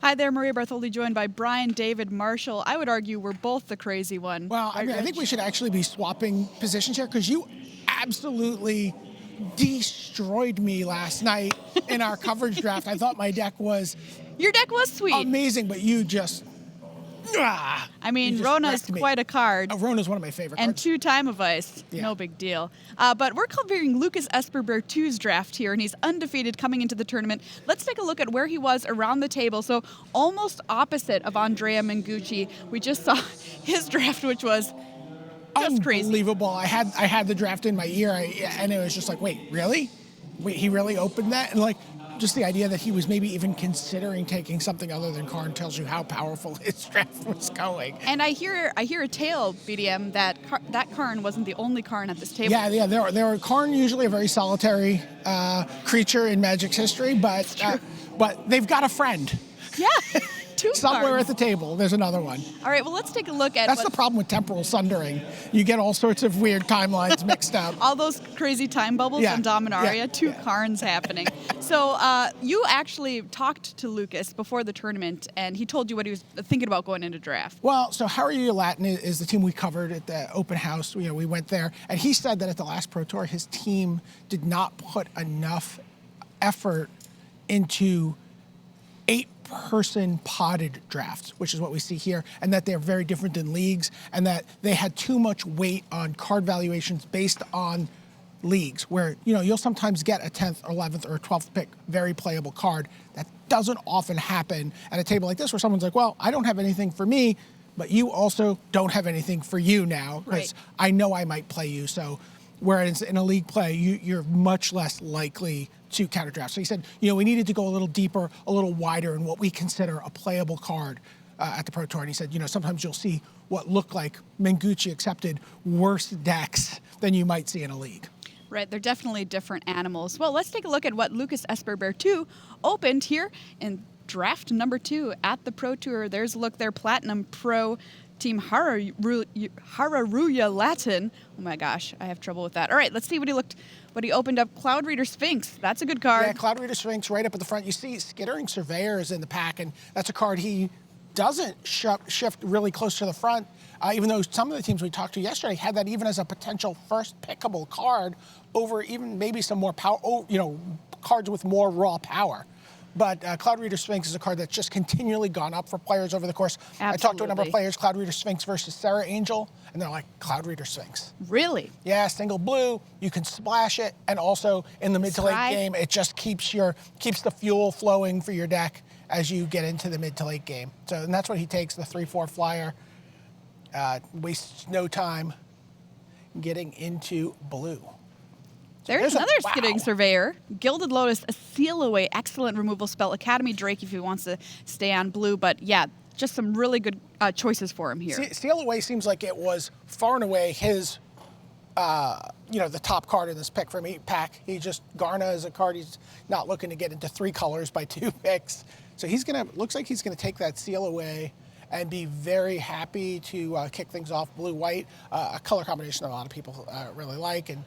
Hi there, Maria Berthoud, joined by Brian David Marshall. I would argue we're both the crazy one. Well, right, I think we should actually be swapping positions here because you absolutely destroyed me last night in our coverage draft. I thought my deck was Your deck was sweet. amazing, but you just... I mean, Rona's quite a card. Rona's one of my favorite and cards. 2 Time of Ice. Yeah. No big deal. But we're covering Lucas Esper Berthoud's draft here, and he's undefeated coming into the tournament. Let's take a look at where he was around the table. So almost opposite of Andrea Mengucci. We just saw his draft, which was just crazy. Unbelievable. I had the draft in my ear, and it was just like, wait, really? Wait, he really opened that? And just the idea that he was maybe even considering taking something other than Karn tells you how powerful his draft was going. And I hear a tale, BDM, that Karn wasn't the only Karn at this table. Yeah. There are Karn, usually a very solitary creature in Magic's history, but they've got a friend. Yeah. 2 Somewhere Karns. at the table, there's another one. All right, well, let's take a look at That's the problem with temporal sundering. You get all sorts of weird timelines mixed up. all those crazy time bubbles in Dominaria, 2 Karns happening. So you actually talked to Lucas before the tournament, and he told you what he was thinking about going into draft. Well, so Harry Latin is the team we covered at the open house. We went there, and he said that at the last Pro Tour, his team did not put enough effort into 8-person potted drafts, which is what we see here, and that they're very different than leagues, and that they had too much weight on card valuations based on leagues, where you'll sometimes get a 10th, 11th, or 12th pick very playable card. That doesn't often happen at a table like this, where someone's like, well, I don't have anything for me, but you also don't have anything for you now, because I know I might play you. So whereas in a league play, you're much less likely to counter draft. So he said, we needed to go a little deeper, a little wider in what we consider a playable card at the Pro Tour. And he said, sometimes you'll see what look like Mengucci accepted worse decks than you might see in a league. Right, they're definitely different animals. Well, let's take a look at what Lucas Esper Berthoud opened here in draft number 2 at the Pro Tour. There's a look there, Platinum Pro Team Hararuya Latin. Oh my gosh, I have trouble with that. All right, let's see what he opened up. Cloud Reader Sphinx. That's a good card. Yeah, Cloud Reader Sphinx right up at the front. You see Skittering Surveyor is in the pack, and that's a card he doesn't shift really close to the front, even though some of the teams we talked to yesterday had that even as a potential first pickable card over even maybe some more power, cards with more raw power. But Cloud Reader Sphinx is a card that's just continually gone up for players over the course. Absolutely. I talked to a number of players, Cloud Reader Sphinx versus Sarah Angel, and they're like, Cloud Reader Sphinx. Really? Yeah, single blue, you can splash it, and also in the mid to late game, it just keeps the fuel flowing for your deck as you get into the mid to late game. So, and that's what he takes, the 3/4 flyer. Wastes no time getting into blue. There's another Skidding Surveyor. Gilded Lotus, a seal away, excellent removal spell. Academy Drake if he wants to stay on blue. But yeah, just some really good choices for him here. Seal away seems like it was far and away his, the top card in this pick from pack. Garna is a card he's not looking to get into 3 colors by 2 picks. So looks like he's gonna take that seal away and be very happy to kick things off blue-white, a color combination that a lot of people really like, and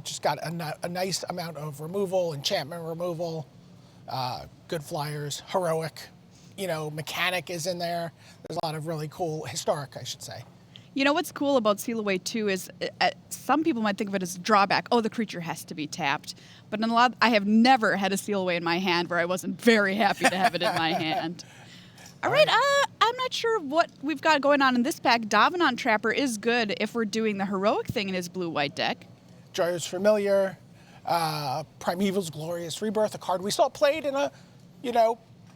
just got a nice amount of removal, enchantment removal, good flyers, heroic, mechanic is in there. There's a lot of really cool, historic, I should say. What's cool about Seal Away too is some people might think of it as a drawback. Oh, the creature has to be tapped. But I have never had a Seal Away in my hand where I wasn't very happy to have it in my hand. All right, I'm not sure what we've got going on in this pack. Davenant Trapper is good if we're doing the heroic thing in his blue-white deck. Joyous Familiar, Primeval's Glorious Rebirth, a card we saw played in a,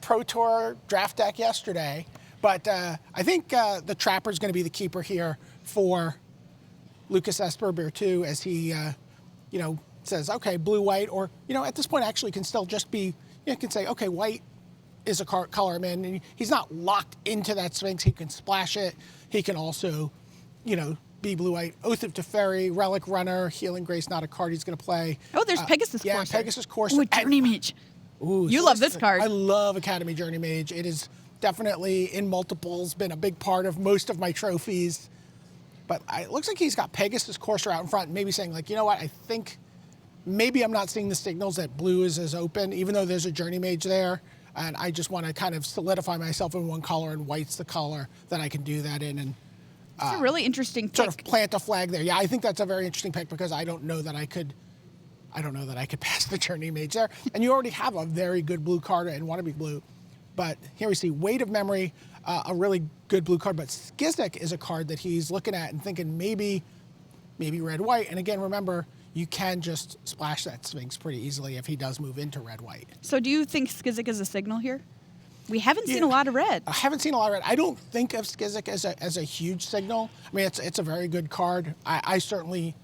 Pro Tour draft deck yesterday. But I think the Trapper's going to be the keeper here for Lucas Esper Berthoud as he, says, okay, blue-white, or, at this point actually can still just be, can say, okay, white is a color I'm in. And he's not locked into that Sphinx. He can splash it. He can also, be blue-white. Oath of Teferi, Relic Runner, Healing Grace, not a card he's going to play. Oh, there's Pegasus Courser. Yeah, Pegasus Courser. Ooh, Journey Mage. Ooh, you love this card. I love Academy Journey Mage. It is definitely in multiples, been a big part of most of my trophies. But it looks like he's got Pegasus Courser out in front, maybe saying, like, I think maybe I'm not seeing the signals that blue is as open, even though there's a Journey Mage there. and I just want to kind of solidify myself in one color, and white's the color that I can do that in, and It's a really interesting pick. sort of plant a flag there. Yeah, I think that's a very interesting pick because I don't know that I could pass the Journey Mage there. And you already have a very good blue card and Wannabe Blue. But here we see Weight of Memory, a really good blue card. But Skizik is a card that he's looking at and thinking maybe red-white. And again, remember, you can just splash that Sphinx pretty easily if he does move into red-white. So do you think Skizik is a signal here? We haven't seen a lot of red. I haven't seen a lot of red. I don't think of Skizik as a huge signal. I mean, it's a very good card. I certainly,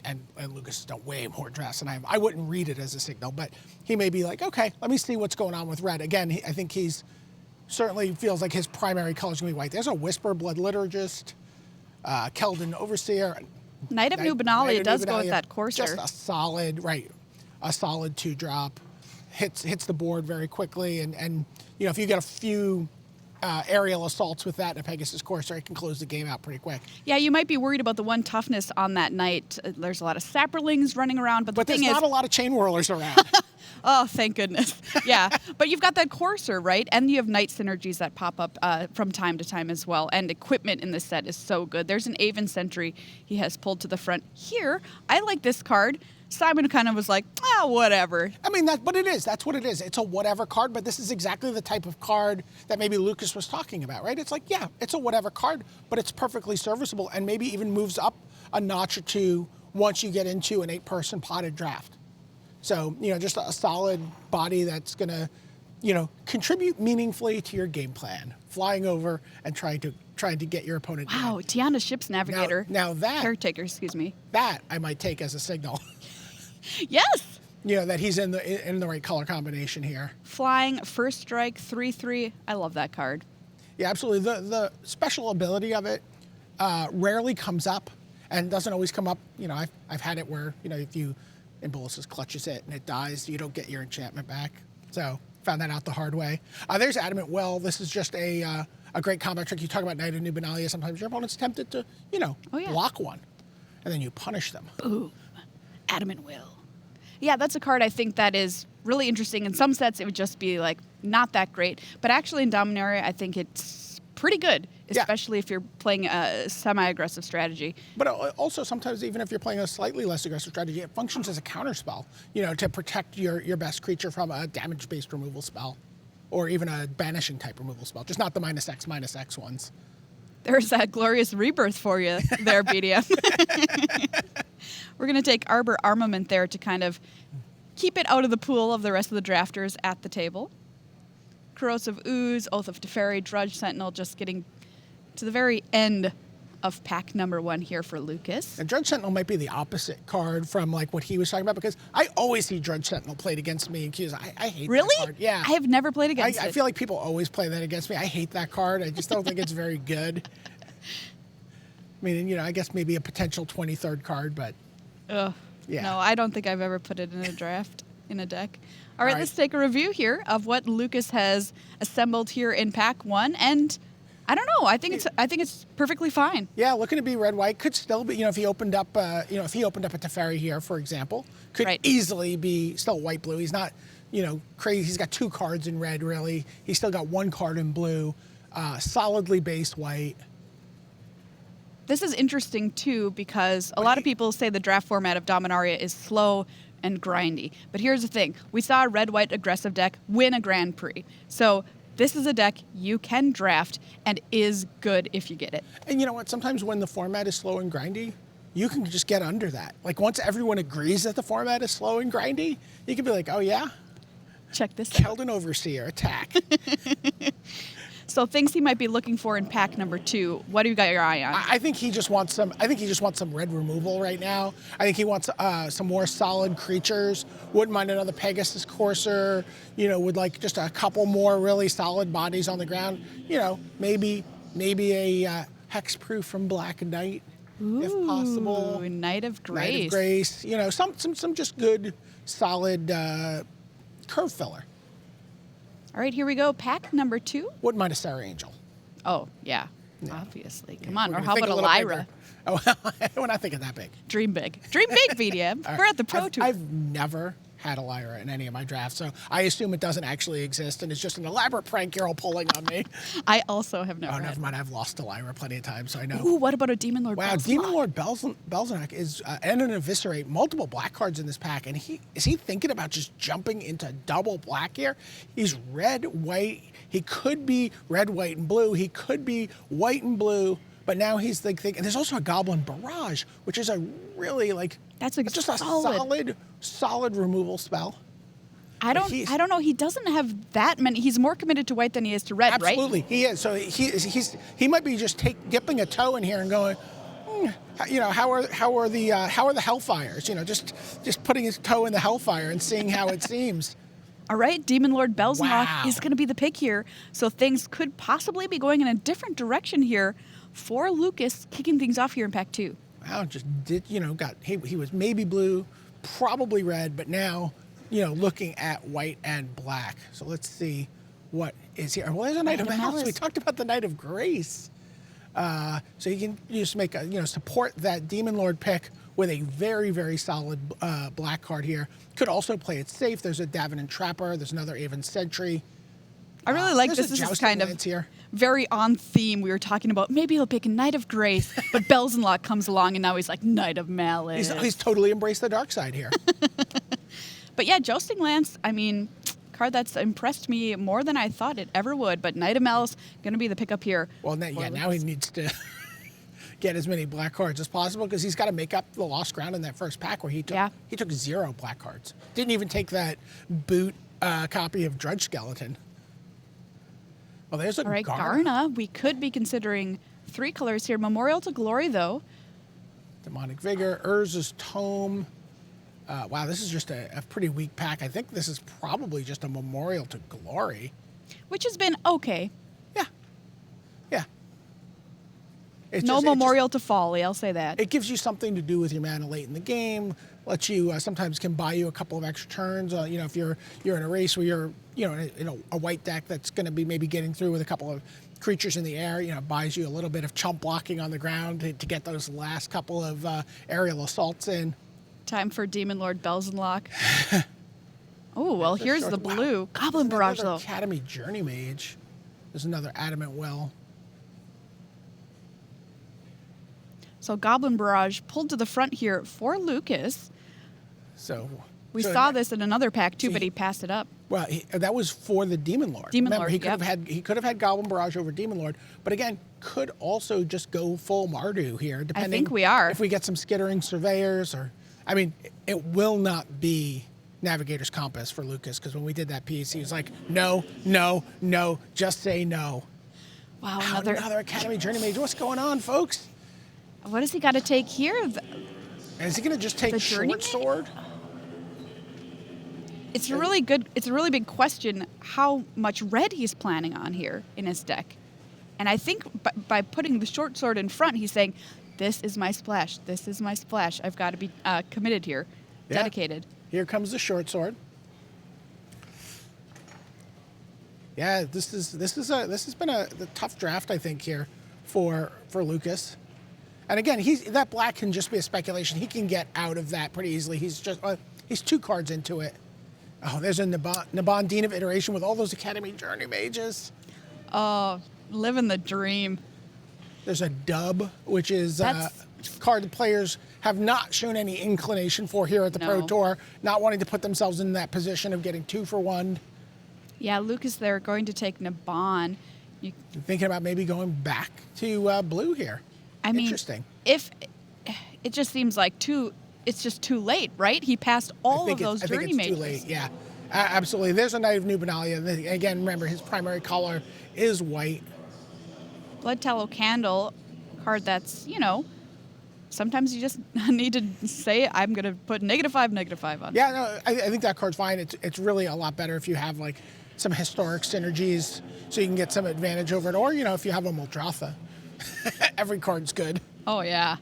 and Lucas has done way more drafts than I have. I wouldn't read it as a signal, but he may be like, okay, let me see what's going on with red. Again, I think he's certainly feels like his primary color is going to be white. There's a Whisper Blood Liturgist, Keldon Overseer. Knight of Nubenalia does go with that Courser. Just a solid 2-drop. Hits the board very quickly, and you know, if you get a few aerial assaults with that in a Pegasus Courser, it can close the game out pretty quick. Yeah, you might be worried about the 1 toughness on that knight. There's a lot of Sapperlings running around, but the thing there's is, not a lot of Chain Whirlers around. oh, thank goodness. Yeah, but you've got that Courser, right? And you have knight synergies that pop up from time to time as well. And equipment in this set is so good. There's an Aven Sentry he has pulled to the front. Here, I like this card. Simon kind of was like, whatever. I mean, that's what it is. It's a whatever card, but this is exactly the type of card that maybe Lucas was talking about, right? It's like, yeah, it's a whatever card, but it's perfectly serviceable and maybe even moves up a notch or two once you get into an 8-person potted draft. So, you know, just a solid body that's going to, you know, contribute meaningfully to your game plan, flying over and trying to get your opponent down. Wow, Tiana Ship's Navigator. Now that... Caretaker, excuse me. That I might take as a signal. Yes! You know, that he's in the right color combination here. Flying, first strike, 3/3. I love that card. Yeah, absolutely. The special ability of it rarely comes up and doesn't always come up. You know, I've had it where, you know, if you Imbolus's clutches it and it dies, you don't get your enchantment back. So found that out the hard way. There's Adamant Well. This is just a great combat trick. You talk about Knight of Nubenalia. Sometimes your opponent's tempted to, you know, block one, and then you punish them. Boom. Adamant Will. Yeah, that's a card I think that is really interesting. In some sets, it would just be like not that great. But actually in Dominaria, I think it's pretty good, especially if you're playing a semi-aggressive strategy. But also sometimes even if you're playing a slightly less aggressive strategy, it functions as a counterspell, you know, to protect your best creature from a damage-based removal spell or even a banishing type removal spell, just not the -X ones. There's that glorious rebirth for you there, BDM. We're going to take Arbor Armament there to kind of keep it out of the pool of the rest of the drafters at the table. Corrosive Ooze, Oath of Teferi, Drudge Sentinel, just getting to the very end of pack number 1 here for Lucas. And Drudge Sentinel might be the opposite card from like what he was talking about, because I always see Drudge Sentinel played against me in queues. I hate that card. Yeah. I have never played against it. I feel like people always play that against me. I hate that card. I just don't think it's very good. I mean, you know, I guess maybe a potential 23rd card, but... Ugh. Yeah. No, I don't think I've ever put it in a draft, in a deck. All right, let's take a review here of what Lucas has assembled here in pack 1, and I don't know. I think it's perfectly fine. Yeah, looking to be red-white. Could still be, you know, if he opened up, a Teferi here, for example, could easily be still white-blue. He's not, you know, crazy. He's got 2 cards in red, really. He's still got 1 card in blue. Solidly based white. This is interesting, too, because a lot of people say the draft format of Dominaria is slow and grindy. But here's the thing. We saw a red-white aggressive deck win a Grand Prix. So this is a deck you can draft and is good if you get it. And you know what? Sometimes when the format is slow and grindy, you can just get under that. Like once everyone agrees that the format is slow and grindy, you can be like, oh yeah? Check this out. Keldon Overseer, attack. So things he might be looking for in pack number 2. What do you got your eye on? I think he just wants some. I think he just wants some red removal right now. I think he wants some more solid creatures. Wouldn't mind another Pegasus Courser. You know, would like just a couple more really solid bodies on the ground. You know, maybe a hexproof from Black Knight, if possible. Knight of Grace. Knight of Grace. You know, some just good solid curve filler. All right, here we go. Pack number 2. Wouldn't mind a Sarah Angel. Oh, yeah. Obviously. Come on. Or how about a Lyra? Oh, we're not thinking that big. Dream big. Dream big, BDM. We're at the Pro Tour. I've never had a Lyra in any of my drafts, so I assume it doesn't actually exist and it's just an elaborate prank you're all pulling on me. I also have never. Oh, never mind. I've lost a Lyra plenty of times, so I know. Ooh, what about a Demon Lord? Wow, Belzlock? Demon Lord Belznak is and an Eviscerate, multiple black cards in this pack, and is he thinking about just jumping into double black here? He's red, white. He could be red, white, and blue. He could be white and blue, but now he's like thinking. And there's also a Goblin Barrage, which is a really that's just a solid removal spell. I don't know. He doesn't have that many. He's more committed to white than he is to red, right? Absolutely, he is. So he might be just dipping a toe in here and going, how are the Hellfires? Just putting his toe in the Hellfire and seeing how it seems. All right, Demon Lord Belznock Wow. is going to be the pick here. So things could possibly be going in a different direction here for Lucas, kicking things off here in pack 2. Wow, he was maybe blue, probably red, but now, looking at white and black. So let's see what is here. Well, there's a Knight of Malice. We talked about the Knight of Grace. So you can just make support that Demon Lord pick with a very, very solid black card here. Could also play it safe. There's a Davenant Trapper. There's another Aven Sentry. I really like this. There's a This is Jousting kind of Lance here. very on theme. We were talking about maybe he'll pick a Knight of Grace, but Belzenlock comes along and now he's like Knight of Malice. He's totally embraced the dark side here. But yeah, Jousting Lance, I mean, card that's impressed me more than I thought it ever would. But Knight of Malice, going to be the pickup here. Well, now he needs to get as many black cards as possible because he's got to make up the lost ground in that first pack where he took 0 black cards. Didn't even take that boot copy of Drudge Skeleton. Well, there's a All right, Garna. Garna. We could be considering 3 colors here. Memorial to Glory, though. Demonic Vigor, Urza's Tome. Wow, this is just a pretty weak pack. I think this is probably just a Memorial to Glory. Which has been okay. Yeah. No Memorial to Folly, I'll say that. It gives you something to do with your mana late in the game. Lets you sometimes can buy you a couple of extra turns. If you're in a race where you're in a white deck that's going to be maybe getting through with a couple of creatures in the air. Buys you a little bit of chump blocking on the ground to get those last couple of aerial assaults in. Time for Demon Lord Belzenlock. Oh, well, here's the blue. Wow. Goblin Barrage, though. Academy Journey Mage. There's another Adamant Well. So Goblin Barrage pulled to the front here for Lucas. We So saw this in another pack, too, but he passed it up. Well, that was for the Demon Lord. Remember, he could have had Goblin Barrage over Demon Lord, but again, could also just go full Mardu here, depending. I think we are. If we get some skittering surveyors, it will not be Navigator's Compass for Lucas, because when we did that piece, he was like, no, just say no. Wow, Another Academy Journey Mage. What's going on, folks? What has he got to take here? Is he going to just take Short Sword? It's a really big question how much red he's planning on here in his deck. And I think by putting the Short Sword in front, he's saying, this is my splash. This is my splash. I've got to be committed here, dedicated. Here comes the Short Sword. Yeah, this has been a tough draft, I think, here for Lucas. And again, that black can just be a speculation. He can get out of that pretty easily. He's 2 cards into it. Oh, there's a Naban Dean of Iteration with all those Academy Journey Mages. Oh, living the dream. There's a Dub, which is a card the players have not shown any inclination for here at the Pro Tour, not wanting to put themselves in that position of getting 2 for 1. Yeah, Lucas, they're going to take Naban. You're thinking about maybe going back to blue here. Interesting. If it just seems like it's just too late, right? He passed all of those Journey Mages. I think it's too late, yeah. Absolutely. There's a Knight of New Benalia. Again, remember, his primary color is white. Blood Tallow Candle, card that's, sometimes you just need to say, I'm going to put -5 on. Yeah, no, I think that card's fine. It's really a lot better if you have, some historic synergies so you can get some advantage over it. Or, if you have a Muldrotha. Every card's good. Oh, yeah.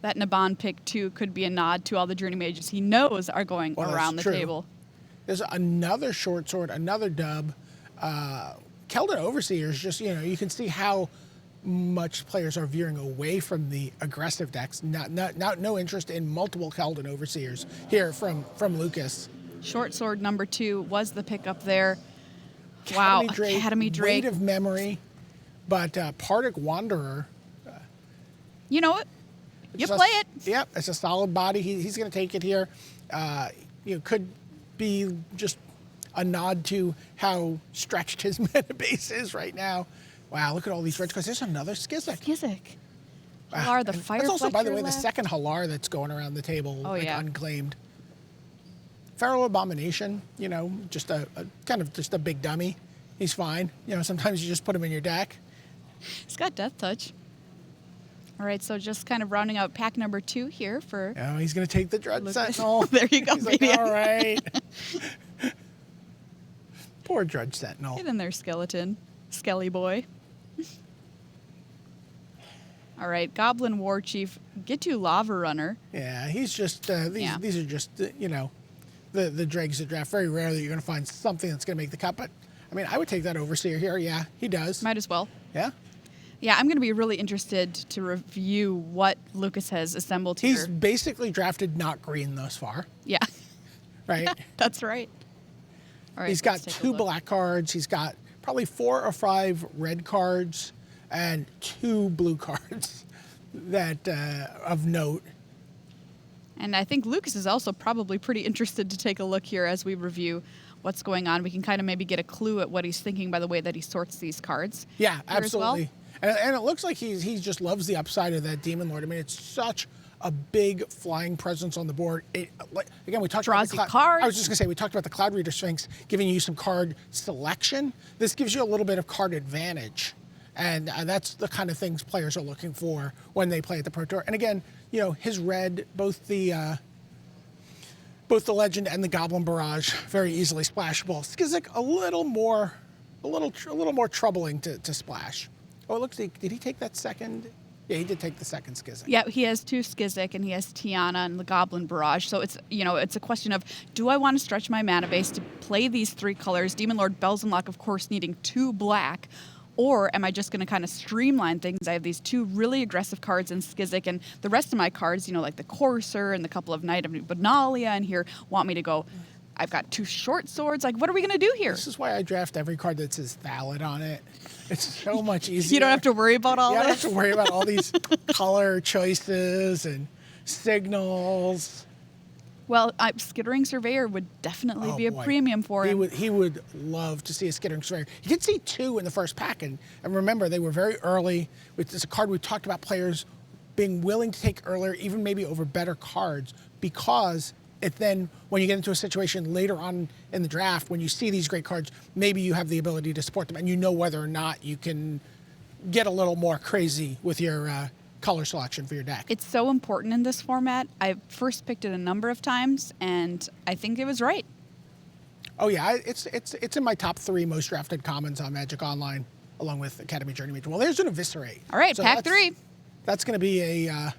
That Naban pick, too, could be a nod to all the Journey Mages he knows are going around the table. There's another Short Sword, another Dub. Keldon Overseer is just, you can see how much players are veering away from the aggressive decks. No interest in multiple Keldon Overseers here from Lucas. Short sword number 2 was the pickup there. Wow, Academy Drake. Weight of Memory, but Pardic Wanderer. You know what? You play it. Yep, it's a solid body. He's going to take it here. Could be just a nod to how stretched his meta base is right now. Wow, look at all these red cards. There's another Skizik. Halar, the Fire That's also, by the way, left. the second Halar that's going around the table, unclaimed. Feral Abomination, just a kind of just a big dummy. He's fine. Sometimes you just put him in your deck. He's got Death Touch. All right, so just kind of rounding out pack number 2 here for. Oh, he's going to take the Dread Sentinel. There you go. He's like, all right. Poor Dread Sentinel. Get in there, skeleton. Skelly boy. All right, Goblin War Chief. Get to Lava Runner. Yeah, he's just, these are just, the dregs of draft. Very rarely you're going to find something that's going to make the cut, but I mean, I would take that Overseer here. Yeah, he does. Might as well. Yeah. Yeah, I'm going to be really interested to review what Lucas has assembled here. He's basically drafted not green thus far. Yeah. Right? That's right. All right. He's got 2 black cards. He's got probably 4 or 5 red cards and 2 blue cards that of note. And I think Lucas is also probably pretty interested to take a look here as we review what's going on. We can kind of maybe get a clue at what he's thinking by the way that he sorts these cards. Yeah, absolutely. Well. And it looks like he just loves the upside of that Demon Lord. I mean, it's such a big flying presence on the board. Again, we talked Draws about the cards. I was just going to say, we talked about the Cloud Reader Sphinx giving you some card selection. This gives you a little bit of card advantage. And that's the kind of things players are looking for when they play at the Pro Tour. And again, his red, both the Legend and the Goblin Barrage, very easily splashable. Skizik a little more troubling to splash. Oh, it looks like, did he take that second? Yeah, he did take the second Skizik. Yeah, he has 2 Skizik and he has Tiana and the Goblin Barrage. So it's a question of, do I want to stretch my mana base to play these 3 colors? Demon Lord Belzenlock, of course, needing 2 black. Or am I just going to kind of streamline things? I have these 2 really aggressive cards in Skizik, and the rest of my cards, like the Courser and the couple of Knight of New Benalia in here, want me to go, I've got 2 short swords. Like, what are we going to do here? This is why I draft every card that says Thallid on it. It's so much easier. You don't have to worry about all this. You don't this. have to worry about all these color choices and signals. Well, Skittering Surveyor would definitely be a premium for him. He would love to see a Skittering Surveyor. He did see 2 in the first pack, and remember, they were very early. It's a card we talked about players being willing to take earlier, even maybe over better cards, because it then, when you get into a situation later on in the draft, when you see these great cards, maybe you have the ability to support them, and you know whether or not you can get a little more crazy with your color selection for your deck. It's so important in this format. I first picked it a number of times, and I think it was right. Oh yeah, it's in my top 3 most drafted commons on Magic Online, along with Academy Journey Mage. Well, there's an Eviscerate. All right, so pack 3. That's going to be a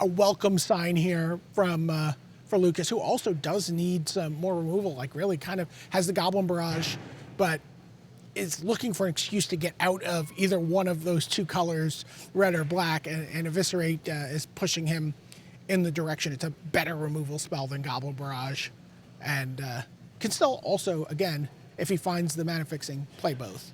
welcome sign here from for Lucas, who also does need some more removal. Like, really kind of has the Goblin Barrage, but is looking for an excuse to get out of either one of those 2 colors, red or black, and Eviscerate is pushing him in the direction. It's a better removal spell than Goblin Barrage, and can still also, again, if he finds the mana fixing, play both.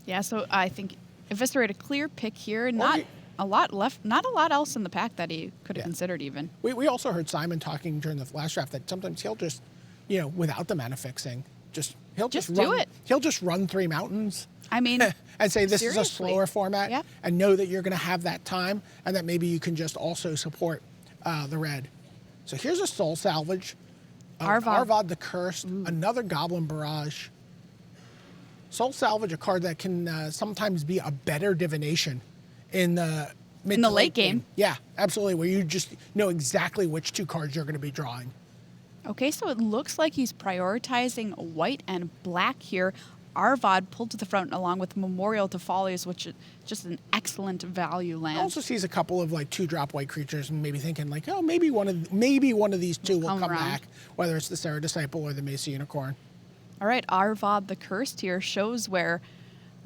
Yeah, so I think Eviscerate a clear pick here. Not a lot left, not a lot else in the pack that he could have considered even. We also heard Simon talking during the last draft that sometimes he'll just, without the mana fixing, he'll just do it. He'll just run 3 mountains. I mean, and say this seriously. is a slower format, and know that you're going to have that time, and that maybe you can just also support the red. So here's a Soul Salvage, Arvad the Cursed, another Goblin Barrage. Soul Salvage, a card that can sometimes be a better divination in the late game. Yeah, absolutely, where you just know exactly which 2 cards you're going to be drawing. Okay, so it looks like he's prioritizing white and black here. Arvad pulled to the front along with Memorial to Follies, which is just an excellent value land. Also sees a couple of 2-drop white creatures and maybe thinking oh, maybe one of these 2 will come back, whether it's the Sarah Disciple or the Mesa Unicorn. All right, Arvad the Cursed here shows where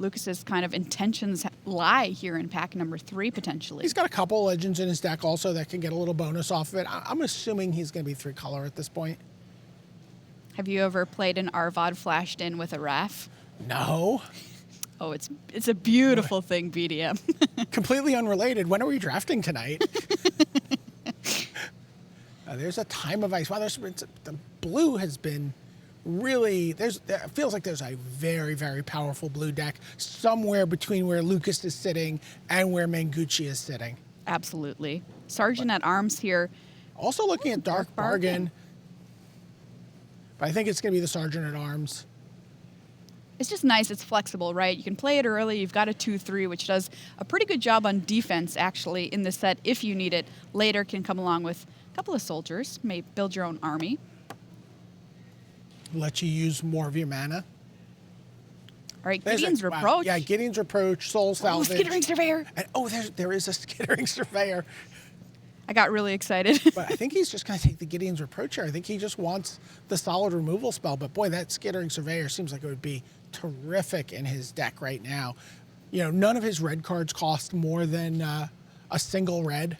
Lucas's kind of intentions lie here in pack number 3 potentially. He's got a couple legends in his deck also that can get a little bonus off of it. I'm assuming he's going to be 3-color at this point. Have you ever played an Arvod flashed in with a Raf? No. Oh, it's a beautiful thing, BDM. Completely unrelated. When are we drafting tonight? There's a Time of Ice. Wow, the blue has been really, it feels like there's a very, very powerful blue deck somewhere between where Lucas is sitting and where Manguchi is sitting. Absolutely. Sergeant at Arms here. Also looking at Dark Bargain. But I think it's going to be the Sergeant at Arms. It's just nice. It's flexible, right? You can play it early. You've got a 2/3, which does a pretty good job on defense, actually, in the set if you need it. Later can come along with a couple of soldiers. May build your own army. Let you use more of your mana. All right, Gideon's Reproach. Yeah, Gideon's Reproach, Soul Salvage. Oh, Skittering Surveyor. And there is a Skittering Surveyor. I got really excited. But I think he's just going to take the Gideon's Reproach here. I think he just wants the solid removal spell. But boy, that Skittering Surveyor seems like it would be terrific in his deck right now. You know, none of his red cards cost more than a single red.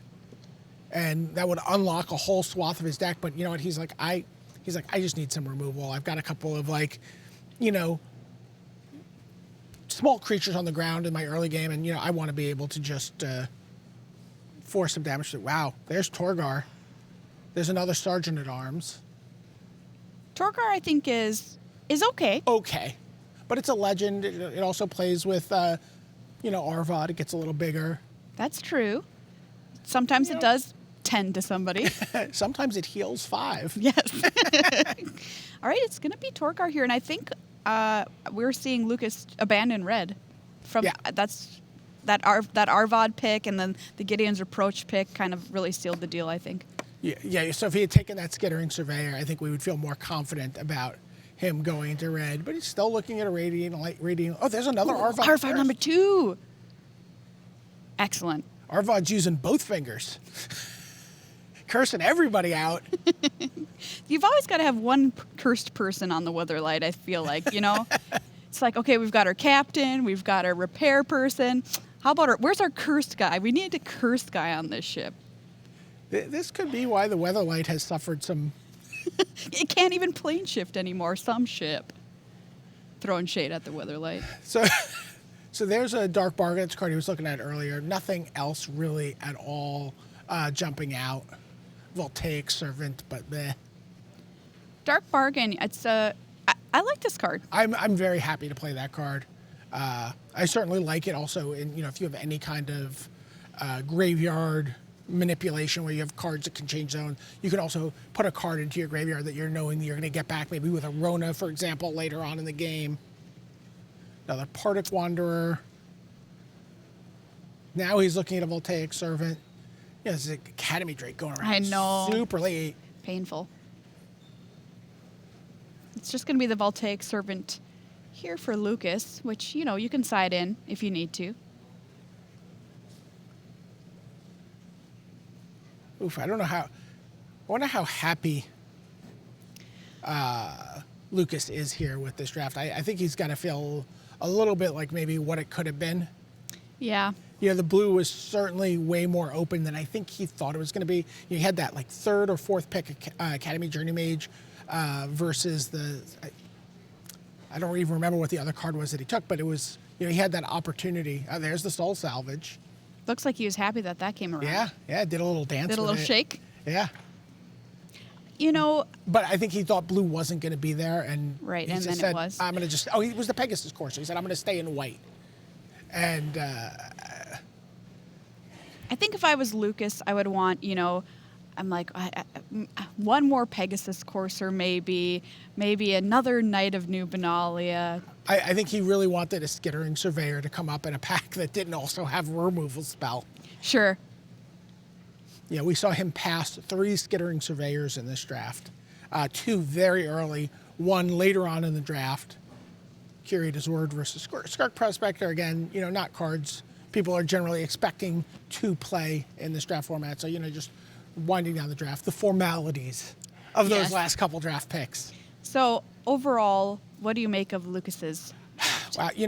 And that would unlock a whole swath of his deck. But you know what? He's like, I just need some removal. I've got a couple of small creatures on the ground in my early game. And, I want to be able to just force some damage to. Wow, there's Torgar. There's another Sergeant at Arms. Torgar, I think, is okay. Okay. But it's a legend. It also plays with, Arvod. It gets a little bigger. That's true. Sometimes it does tend to somebody. Sometimes it heals 5. Yes. All right, it's going to be Torgar here. And I think we're seeing Lucas abandon red. That's that Arvod pick and then the Gideon's Reproach pick kind of really sealed the deal, I think. Yeah. So if he had taken that Skittering Surveyor, I think we would feel more confident about him going into red. But he's still looking at a Radiant. Oh, there's another Arvod. Arvod number 2. Excellent. Arvod's using both fingers. Cursing everybody out. You've always got to have one cursed person on the Weatherlight, I feel like, It's like, okay, we've got our captain, we've got our repair person. How about where's our cursed guy? We need a cursed guy on this ship. This could be why the Weatherlight has suffered some... It can't even plane shift anymore, some ship. Throwing shade at the Weatherlight. So there's a Dark Bargain. That's a card he was looking at earlier. Nothing else really at all jumping out. Voltaic Servant, but meh. Dark Bargain, I like this card. I'm very happy to play that card. I certainly like it also if you have any kind of graveyard manipulation where you have cards that can change zone. You can also put a card into your graveyard that you're knowing that you're going to get back, maybe with a Rona, for example, later on in the game. Another Partick Wanderer. Now he's looking at a Voltaic Servant. Yeah, there's an Academy Drake going around. I know. Super late. Painful. It's just going to be the Voltaic Servant here for Lucas, which, you can side in if you need to. Oof, I wonder how happy Lucas is here with this draft. I think he's got to feel a little bit like maybe what it could have been. Yeah. The blue was certainly way more open than I think he thought it was going to be. He had that like 3rd or 4th pick Academy Journey Mage versus I don't even remember what the other card was that he took, but it was, he had that opportunity. There's the Soul Salvage. Looks like he was happy that came around. Yeah, did a little dance. Did a little shake. Yeah. But I think he thought blue wasn't going to be there, and right, he and then said, it was. I'm going to just. Oh, he was the Pegasus course. So he said, I'm going to stay in white. And I think if I was Lucas, I would want, I'm like, one more Pegasus courser, maybe another Knight of New Benalia. I think he really wanted a Skittering Surveyor to come up in a pack that didn't also have a removal spell. Sure. Yeah, we saw him pass 3 Skittering Surveyors in this draft. 2 very early, 1 later on in the draft. Curator's Word versus Skark Prospector. Again, not cards people are generally expecting to play in this draft format. So, just winding down the draft, the formalities of those last couple draft picks. So, overall, what do you make of Lucas's? draft?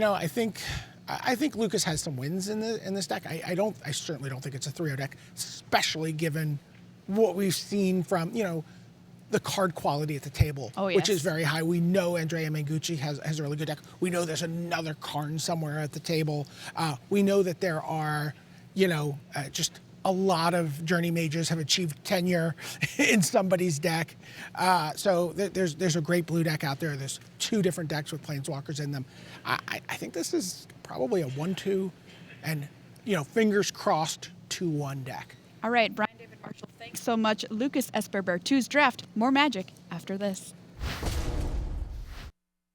I think Lucas has some wins in this deck. I certainly don't think it's a 3-0 deck, especially given what we've seen from the card quality at the table, which is very high. We know Andrea Mengucci has a really good deck. We know there's another Karn somewhere at the table. We know that there are, just a lot of Journey Mages have achieved tenure in somebody's deck. So there's a great blue deck out there. There's 2 different decks with Planeswalkers in them. I think this is probably a 1-2 and, fingers crossed 2-1 deck. All right, Brian David Marshall, thanks so much. Lucas Esper Berthoud's draft. More magic after this.